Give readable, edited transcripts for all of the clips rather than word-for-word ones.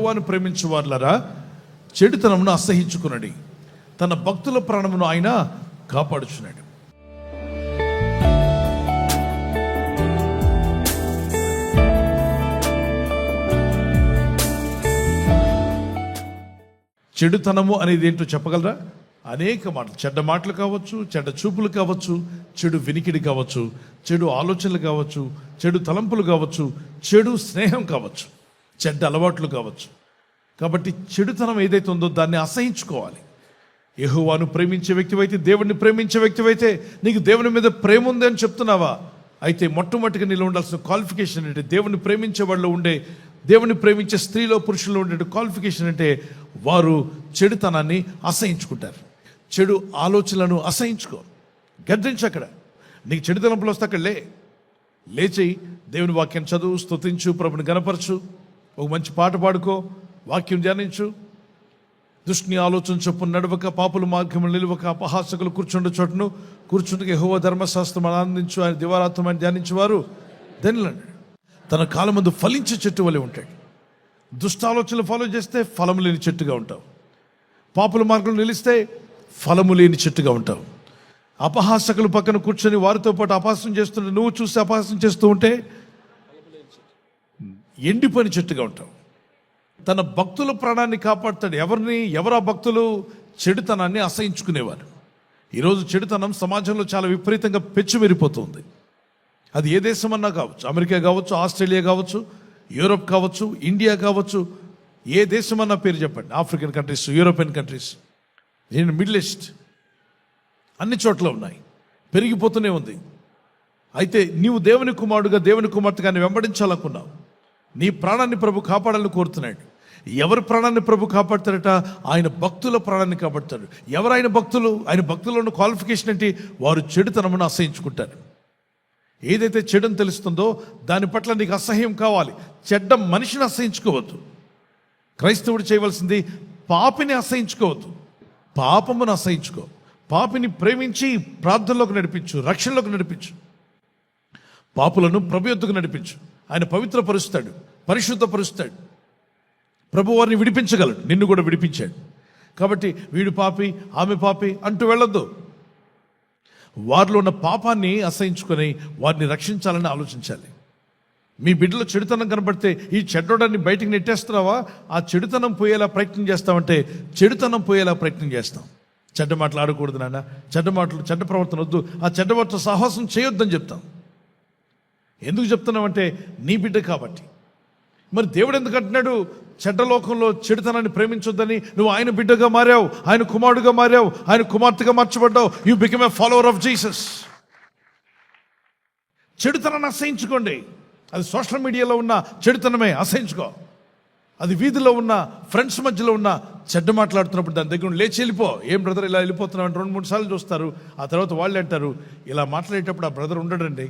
యెహోవాను ప్రేమించు వారులారా, చెడుతనమును అసహించుకునడి. తన భక్తుల ప్రాణమును ఆయన కాపాడుచున్నాడు. చెడుతనము అనేది ఏంటో చెప్పగలరా? అనేక మాటలు, చెడ్డ మాటలు కావచ్చు, చెడ్డ చూపులు కావచ్చు, చెడు వినికిడి కావచ్చు, చెడు ఆలోచనలు కావచ్చు, చెడు తలంపులు కావచ్చు, చెడు స్నేహం కావచ్చు, చెడ్డ అలవాట్లు కావచ్చు. కాబట్టి చెడుతనం ఏదైతే ఉందో దాన్ని అసహించుకోవాలి. యెహోవాను ప్రేమించే వ్యక్తివైతే, దేవుడిని ప్రేమించే వ్యక్తివైతే, నీకు దేవుని మీద ప్రేమ ఉంది అని చెప్తున్నావా? అయితే మొట్టమొదటిగా నీలో ఉండాల్సిన క్వాలిఫికేషన్ అంటే, దేవుని ప్రేమించే వాళ్ళు ఉండే, దేవుని ప్రేమించే స్త్రీలో పురుషుల్లో ఉండే క్వాలిఫికేషన్ అంటే, వారు చెడుతనాన్ని అసహించుకుంటారు. చెడు ఆలోచనలను అసహించుకో, గద్దించు. అక్కడ నీకు చెడు తలంపులు వస్తే అక్కడ లేచి దేవుని వాక్యం చదువు, స్తుతించు, ప్రభుని గణపరచు, ఒక మంచి పాట పాడుకో, వాక్యం ధ్యానించు. దుష్టుని ఆలోచన చొప్పున నడవక, పాపుల మార్గములు నిలువక, అపహాసకులు కూర్చుండే చోటును కూర్చుంటే యెహోవా ధర్మశాస్త్రం ఆనందించు, ఆయన దివారాత్రమని ధ్యానించేవారు ధన్యులండి. తన కాలం ముందు ఫలించే చెట్టు వలె ఉంటాడు. దుష్టాలోచనలు ఫాలో చేస్తే ఫలము లేని చెట్టుగా ఉంటావు. పాపుల మార్గంలో నిలిస్తే ఫలము లేని చెట్టుగా ఉంటావు. అపహాసకులు పక్కన కూర్చొని వారితో పాటు అపహాసం చేస్తుంటే, నువ్వు చూసి అపహాసం చేస్తూ ఉంటే ఎండిపోయిన చెట్టుగా ఉంటావు. తన భక్తుల ప్రాణాన్ని కాపాడుతాడు. ఎవరా భక్తులు? చెడుతనాన్ని అసహించుకునేవారు. ఈరోజు చెడుతనం సమాజంలో చాలా విపరీతంగా పెచ్చుమెరిపోతుంది. అది ఏ దేశం అన్నా కావచ్చు, అమెరికా కావచ్చు, ఆస్ట్రేలియా కావచ్చు, యూరోప్ కావచ్చు, ఇండియా కావచ్చు, ఏ దేశం అన్నా పేరు చెప్పండి. African countries, European countries, middle east, అన్ని చోట్ల ఉన్నాయి, పెరిగిపోతూనే ఉంది. అయితే నీవు దేవుని కుమారుడుగా, దేవుని కుమార్తెగాని వెంబడించాలనుకున్నావు. నీ ప్రాణాన్ని ప్రభు కాపాడాలని కోరుతున్నాడు. ఎవరి ప్రాణాన్ని ప్రభు కాపాడతాడట? ఆయన భక్తుల ప్రాణాన్ని కాపాడతాడు. ఎవరు ఆయన భక్తులు? ఆయన భక్తుల్లో ఉన్న క్వాలిఫికేషన్ ఏంటి? వారు చెడుతనమును అసహించుకుంటారు. ఏదైతే చెడుని తెలుస్తుందో దాని పట్ల నీకు అసహ్యం కావాలి. చెడ్డ మనిషిని అసహించుకోవద్దు. క్రైస్తవుడు చేయవలసింది పాపిని అసహించుకోవద్దు, పాపమును అసహించుకో. పాపిని ప్రేమించి ప్రార్థనలోకి నడిపించు, రక్షణలోకి నడిపించు. పాపులను ప్రభు యొద్దకు నడిపించు. ఆయన పవిత్రపరుస్తాడు, పరిశుద్ధపరుస్తాడు. ప్రభు వారిని విడిపించగలడు, నిన్ను కూడా విడిపించాడు. కాబట్టి వీడు పాపి, ఆమె పాపి అంటూ వెళ్ళొద్దు. వారిలో ఉన్న పాపాన్ని అసహించుకొని వారిని రక్షించాలని ఆలోచించాలి. మీ బిడ్డలో చెడుతనం కనబడితే ఈ చెడ్డోడాన్ని బయటికి నెట్టేస్తున్నావా? ఆ చెడుతనం పోయేలా ప్రయత్నం చేస్తామంటే చెడుతనం పోయేలా ప్రయత్నం చేస్తాం. చెడ్డ మాటలు ఆడకూడదు నాన్న, చెడ్డ మాటలు, చెడ్డ ప్రవర్తన వద్దు, ఆ చెడ్డ మాటలు సాహసం చేయొద్దని చెప్తాం. ఎందుకు చెప్తున్నామంటే నీ బిడ్డ కాబట్టి. మరి దేవుడు ఎందుకు అంటున్నాడు చెడ్డ లోకంలో చెడుతనాన్ని ప్రేమించొద్దని? నువ్వు ఆయన బిడ్డగా మారావు, ఆయన కుమారుడుగా మారావు, ఆయన కుమార్తెగా మార్చబడ్డావు. You become a follower of Jesus. చెడుతనాన్ని అసహించుకోండి. అది సోషల్ మీడియాలో ఉన్న చెడుతనమే, అసహించుకో. అది వీధిలో ఉన్న ఫ్రెండ్స్ మధ్యలో ఉన్న చెడ్డ మాట్లాడుతున్నప్పుడు దాని దగ్గర లేచి వెళ్ళిపో. ఏం బ్రదర్ ఇలా వెళ్ళిపోతున్నావు అని 2-3 సార్లు చూస్తారు. ఆ తర్వాత వాళ్ళు అంటారు, ఇలా మాట్లాడేటప్పుడు ఆ బ్రదర్ ఉండడండి,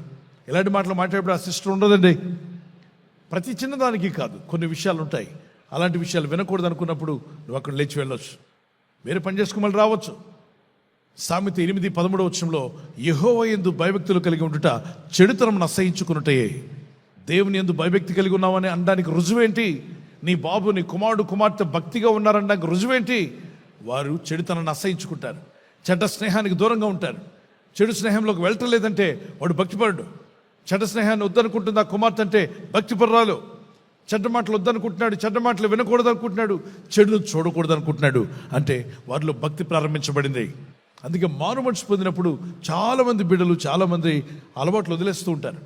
ఇలాంటి మాటలు మాట్లాడేటప్పుడు ఆ సిస్టర్ ఉండదండి. ప్రతి చిన్నదానికి కాదు, కొన్ని విషయాలు ఉంటాయి. అలాంటి విషయాలు వినకూడదు అనుకున్నప్పుడు నువ్వు అక్కడ లేచి వెళ్ళొచ్చు, వేరే పని చేసుకోమని రావచ్చు. సామెత 8:13 యెహోవా యందు భయభక్తులు కలిగి ఉండుట చెడుతనం అసహించుకున్నటే. దేవుని యందు భయభక్తి కలిగి ఉన్నావని అనడానికి రుజువేంటి? నీ బాబు, నీ కుమారుడు, కుమార్తె భక్తిగా ఉన్నారనడానికి రుజువేంటి? వారు చెడుతనాన్ని అసహించుకుంటారు, చెడ్డ స్నేహానికి దూరంగా ఉంటారు. చెడు స్నేహంలోకి వెళ్ళటం లేదంటే వాడు భక్తిపరుడు. చెడ్డ స్నేహాన్ని వద్దనుకుంటుంది ఆ కుమార్తె అంటే భక్తిపరురాలు. చెడ్డ మాటలు వద్దనుకుంటున్నాడు, చెడ్డ మాటలు వినకూడదు అనుకుంటున్నాడు, చెడును చూడకూడదు అనుకుంటున్నాడు. అంటే వారిలో భక్తి ప్రారంభించబడింది. అందుకే మారు మనసు పొందినప్పుడు చాలామంది బిడ్డలు, చాలామంది అలవాట్లు వదిలేస్తూ ఉంటారు.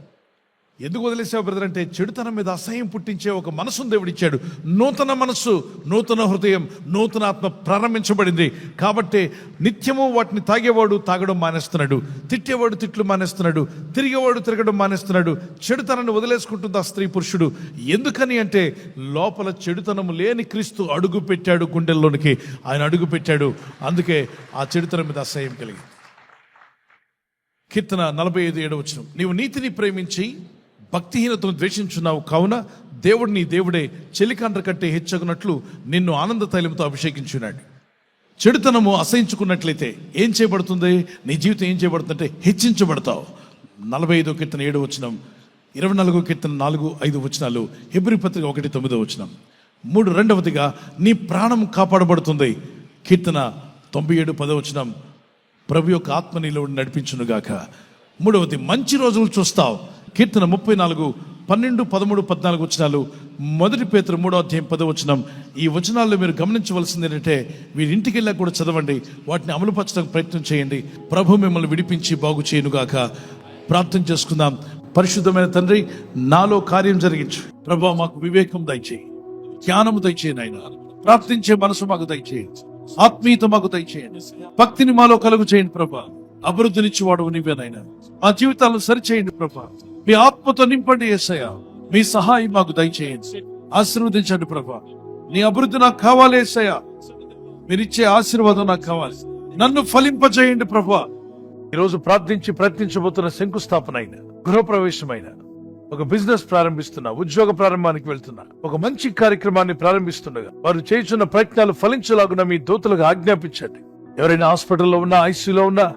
ఎందుకు వదిలేసావు బ్రదర్ అంటే, చెడుతనం మీద అసహ్యం పుట్టించే ఒక మనసును దేవుడిచ్చాడు. నూతన మనస్సు, నూతన హృదయం, నూతన ఆత్మ ప్రారంభించబడింది. కాబట్టి నిత్యము వాటిని తాగేవాడు తాగడం మానేస్తున్నాడు, తిట్టేవాడు తిట్లు మానేస్తున్నాడు, తిరిగేవాడు తిరగడం మానేస్తున్నాడు. చెడుతనాన్ని వదిలేసుకుంటుంది ఆ స్త్రీ పురుషుడు. ఎందుకని అంటే లోపల చెడుతనము లేని క్రీస్తు అడుగు పెట్టాడు, గుండెల్లోనికి ఆయన అడుగు పెట్టాడు. అందుకే ఆ చెడుతనం మీద అసహ్యం కలిగింది. కీర్తన 45:7 నీవు నీతిని ప్రేమించి భక్తిహీనతను ద్వేషించున్నావు, కావున దేవుడు నీ దేవుడే చెలికాండ్ర కంటే హెచ్చగునట్లు నిన్ను ఆనంద తైలంతో అభిషేకించున్నాడు. చెడుతనము అసహించుకున్నట్లయితే ఏం చేయబడుతుంది? నీ జీవితం ఏం చేయబడుతుందంటే హెచ్చించబడతావు. 45 కీర్తన 7 24 కీర్తన 4-5 హెబ్రీ పత్రిక 1:9 రెండవదిగా నీ ప్రాణం కాపాడబడుతుంది. కీర్తన 97:10 ప్రభు యొక్క ఆత్మ నీలో నడిపించునుగాక. మూడవది, మంచి రోజులు చూస్తావు. కీర్తన 34:12, 13, 14 మొదటి పేతురు 3:10 ఈ వచనాల్లో మీరు గమనించవలసింది ఏంటంటే, వీరి ఇంటికి వెళ్ళా కూడా చదవండి, వాటిని అమలుపరచడానికి ప్రయత్నం చేయండి. ప్రభు మిమ్మల్ని విడిపించి బాగు చేయనుగాక. ప్రార్థన చేసుకుందాం. పరిశుద్ధమైన తండ్రి, నాలో కార్యం జరిగించు ప్రభు. మాకు వివేకం దయచేయి, జ్ఞానము దయచేయండి ఆయన. ప్రార్థించే మనసు మాకు దయచేయండి, ఆత్మీయత మాకు దయచేయండి, భక్తిని మాలో కలుగు చేయండి ప్రభా. అభివృద్ధినిచ్చి వాడు నీవేనైనా. మా జీవితాలను సరిచేయండి ప్రభా. మీ ఆత్మతో నింపండి యేసయ్య. మీ సహాయం మాకు దయచేయండి, ఆశీర్వదించండి ప్రభా. నీ అభివృద్ధి నాకు కావాలి యేసయ్య. మీరిచ్చే ఆశీర్వాదం నాకు కావాలి. నన్ను ఫలింపజేయండి ప్రభా. ఈరోజు ప్రార్థించి ప్రయత్నించబోతున్న శంకుస్థాపన అయిన, గృహప్రవేశమైన, ఒక బిజినెస్ ప్రారంభిస్తున్నా, ఉద్యోగ ప్రారంభానికి వెళ్తున్నా, ఒక మంచి కార్యక్రమాన్ని ప్రారంభిస్తుండగా వారు చేస్తున్న ప్రయత్నాలు ఫలించలాగున మీ దూతలుగా ఆజ్ఞాపించండి. ఎవరైనా హాస్పిటల్లో ఉన్నా, ఐసీయూలో ఉన్నా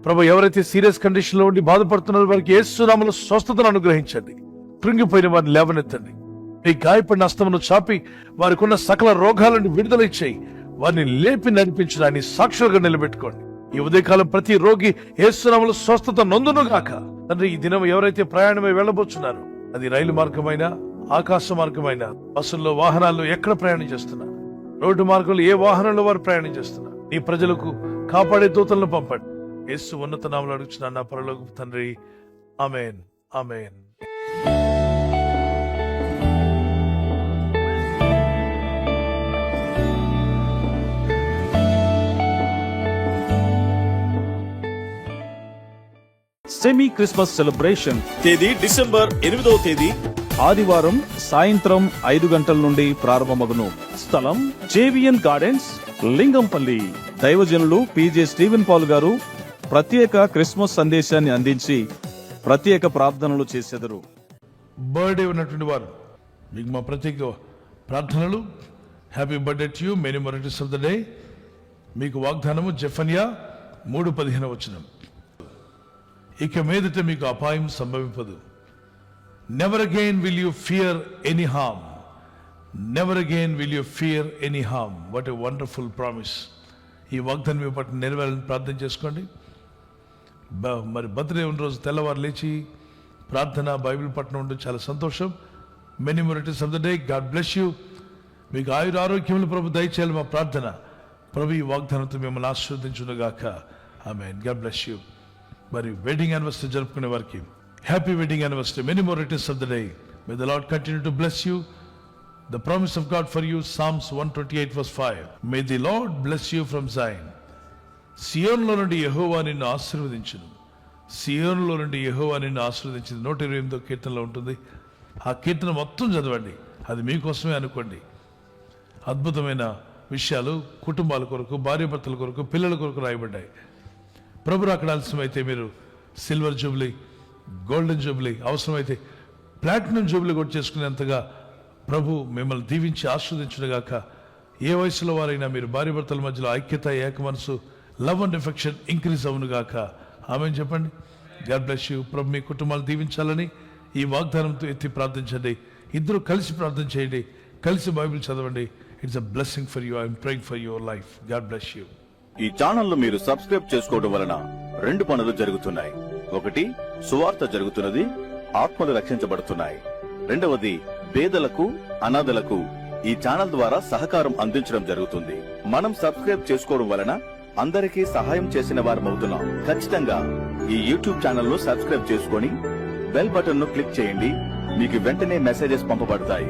ప్రభు, ఎవరైతే సీరియస్ కండిషన్ లో ఉండి బాధపడుతున్నారో వారికి యేసు నామములో స్వస్థతను అనుగ్రహించండి. కృంగిపోయిన వారిని లేవనెత్తండి. మీ గాయపడిన హస్తమును చాపి వారికి ఉన్న సకల రోగాలను విడుదల ఇచ్చేయి. వారిని లేపి నడిపించడాన్ని సాక్షులుగా నిలబెట్టుకోండి. ఈ ఉదయకాలం ప్రతి రోగి యేసు నామములో స్వస్థత నొందునుగాక. తండ్రి, ఈ దినం ఎవరైతే ప్రయాణమై వెళ్ళబోతున్నారో, అది రైలు మార్గమైన, ఆకాశ మార్గమైన, బస్సుల్లో, వాహనాల్లో ఎక్కడ ప్రయాణం చేస్తున్నా, రోడ్డు మార్గంలో ఏ వాహనంలో వారు ప్రయాణం చేస్తున్నా, నీ ప్రజలకు కాపాడే దూతలను పంపండి. యేసు ఉన్నత నామములో అడుగుచున్నాను నా పరలోకపు తండ్రి. ఆమేన్, ఆమేన్. సెమీ క్రిస్మస్ సెలబ్రేషన్ తేదీ డిసెంబర్ 8వ తేదీ ఆదివారం సాయంత్రం 5 గంటల నుండి ప్రారంభమగును. స్థలం జేవియన్ గార్డెన్స్, లింగంపల్లి. దైవజనులు పిజే స్టీవెన్ పాల్ గారు ప్రత్యేక క్రిస్మస్ సందేశాన్ని అందించి ప్రత్యేక ప్రార్థనలు చేసెదరు. బర్త్డే ఉన్నటువంటి వారు మీకు మా ప్రత్యేక ప్రార్థనలు. Happy birthday to you, many more of the day. మీకు వాగ్దానము జెఫన్యా 3:15. ఇక మీదట మీకు అపాయం సంభవింపదు. Never again will you fear any harm. Never again will you fear any harm. What a wonderful promise. ఈ వాగ్దానం మీ పట్ల నెరవేరాలని ప్రార్థన చేసుకోండి. మరి బర్త్డే ఉన్న రోజు తెల్లవారు లేచి ప్రార్థన, బైబిల్ పట్టణం ఉండడం చాలా సంతోషం. మెనీ మోరిటీస్ of the day. God bless you. మీకు ఆయుర ఆరోగ్యములు ప్రభు దయచేయాలి మా ప్రార్థన. ప్రభు ఈ వాగ్దానంతో మిమ్మల్ని ఆశీర్వదించునుగాక. ఆమేన్. God bless you. మరి వెడ్డింగ్ యానివర్సరీ జరుపుకునే వారికి హ్యాపీ వెడ్డింగ్ యానివర్సరీ. మెనీ మోరిటీస్ of the day. May the Lord continue to bless you. The promise of God for you, Psalms 128:5. May the Lord bless you from Zion. సియోనులో నుండి యెహోవా నిన్ను ఆశీర్వదించును. సియోనులో నుండి యెహోవా నిన్ను ఆశీర్వదించింది 128వ కీర్తనలో ఉంటుంది. ఆ కీర్తన మొత్తం చదవండి. అది మీకోసమే అనుకోండి. అద్భుతమైన విషయాలు కుటుంబాల కొరకు, భార్యాభర్తల కొరకు, పిల్లల కొరకు రాయబడ్డాయి. ప్రభు అక్కడ ఆలస్యమైతే మీరు సిల్వర్ జూబ్లీ, గోల్డెన్ జూబ్లీ, అవసరమైతే ప్లాటినం జూబ్లీ కూడా చేసుకునేంతగా ప్రభు మిమ్మల్ని దీవించి ఆస్వాదించునుగాక. ఏ వయసులో వారైనా మీరు భార్యాభర్తల మధ్యలో ఐక్యత, ఏక మనసు, లవ్ అండ్ ఎఫెక్షన్ ఇంక్రీజ్ అవునుగాక. ఆమేన్ చెప్పండి. God bless you. ప్రభు మీ కుటుంబాలు దీవించాలని ఈ వాగ్దానంతో ఎత్తి ప్రార్థించండి. ఇద్దరు కలిసి ప్రార్థన చేయండి, కలిసి బైబిల్ చదవండి. It's a blessing for you. I'm praying for your life. God bless you. ఈ ఛానల్ ను మీరు సబ్స్క్రైబ్ చేసుకోవడం వలన 2 పనులు జరుగుతున్నాయి. ఒకటి, సువార్త జరుగుతున్నది, ఆత్మలు రక్షించబడుతున్నాయి. రెండవది, పేదలకు, అనాథలకు ఈ ఛానల్ ద్వారా సహకారం అందించడం జరుగుతుంది. మనం సబ్స్క్రైబ్ చేసుకోవడం వలన అందరికీ సహాయం చేసిన వారమవుతున్నాం. ఖచ్చితంగా ఈ యూట్యూబ్ ఛానల్ ను సబ్స్క్రైబ్ చేసుకొని బెల్ బటన్ ను క్లిక్ చేయండి. మీకు వెంటనే మెసేజెస్ పంపబడతాయి.